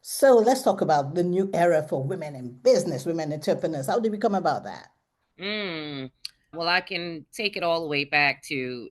So let's talk about the new era for women in business, women entrepreneurs. How did we come about that? Mm. Well, I can take it all the way back to,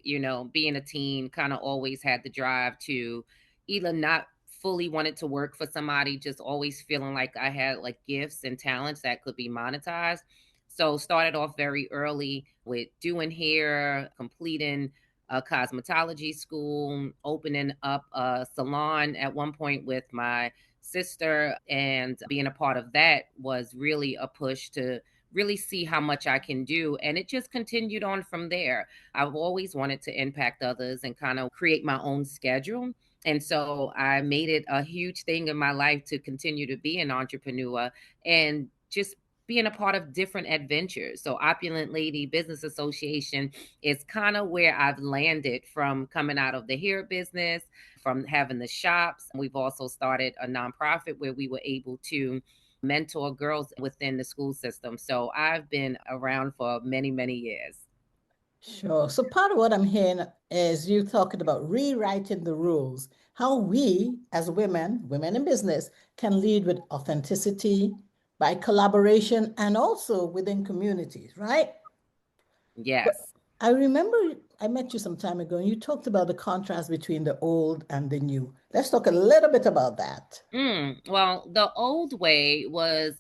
being a teen, kind of always had the drive to either not fully wanted to work for somebody, just always feeling like I had like gifts and talents that could be monetized. So started off very early with doing hair, completing a cosmetology school, opening up a salon at one point with my sister, and being a part of that was really a push to really see how much I can do. And it just continued on from there. I've always wanted to impact others and kind of create my own schedule. And so I made it a huge thing in my life to continue to be an entrepreneur and just being a part of different adventures. So Opulent Lady Business Association is kind of where I've landed from coming out of the hair business, from having the shops. We've also started a nonprofit where we were able to mentor girls within the school system. So I've been around for many, many years. Sure. So part of what I'm hearing is you talking about rewriting the rules, how we as women, women in business, can lead with authenticity, by collaboration, and also within communities, right? But Yes. I remember I met you some time ago and you talked about the contrast between the old and the new. Let's talk a little bit about that. Well, the old way was,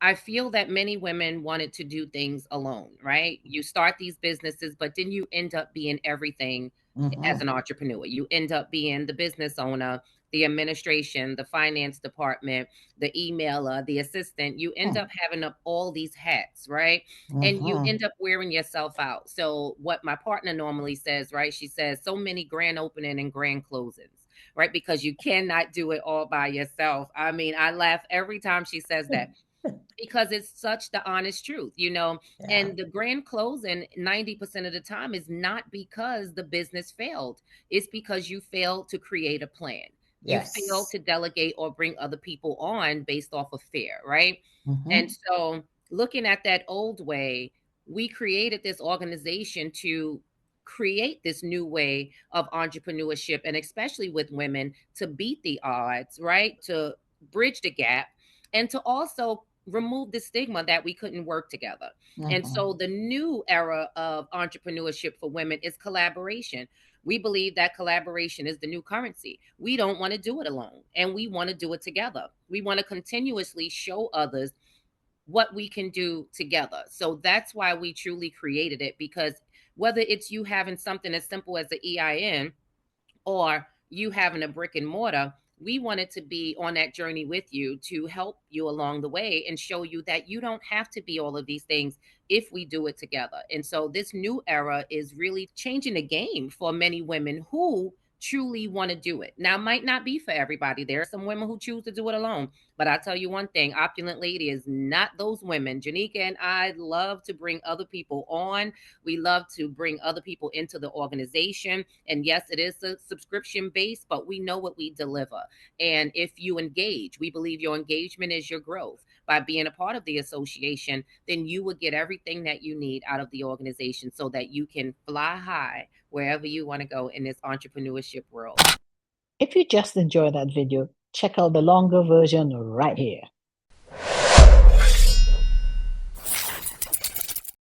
I feel that many women wanted to do things alone, right? You start these businesses, but then you end up being everything as Mhm. an entrepreneur. You end up being the business owner, the administration, the finance department, the emailer, the assistant. You end up having up all these hats, right? And you Mhm. end up wearing yourself out. So, what my partner normally says, right? She says, so many grand opening and grand closings, right? Because you cannot do it all by yourself. I mean, I laugh every time she says that because it's such the honest truth, Yeah. and the grand closing 90% of the time is not because the business failed. It's because you failed to create a plan. You failed Yes. to delegate or bring other people on based off of fear, right? And Mhm. so looking at that old way, we created this organization to create this new way of entrepreneurship, and especially with women, to beat the odds, right? To bridge the gap and to also remove the stigma that we couldn't work together. And so Mhm. the new era of entrepreneurship for women is collaboration. We believe that collaboration is the new currency. We don't want to do it alone, and we want to do it together. We want to continuously show others what we can do together. So that's why we truly created it, because whether it's you having something as simple as the EIN or you having a brick and mortar, we wanted to be on that journey with you to help you along the way and show you that you don't have to be all of these things if we do it together. And so this new era is really changing the game for many women who truly want to do it. Now, it might not be for everybody. There are some women who choose to do it alone. But I tell you one thing, Opulent Lady is not those women. Janika and I love to bring other people on. We love to bring other people into the organization. And yes, it is a subscription base, but we know what we deliver. And if you engage, we believe your engagement is your growth. By being a part of the association, then you will get everything that you need out of the organization so that you can fly high wherever you want to go in this entrepreneurship world. If you just enjoyed that video, check out the longer version right here.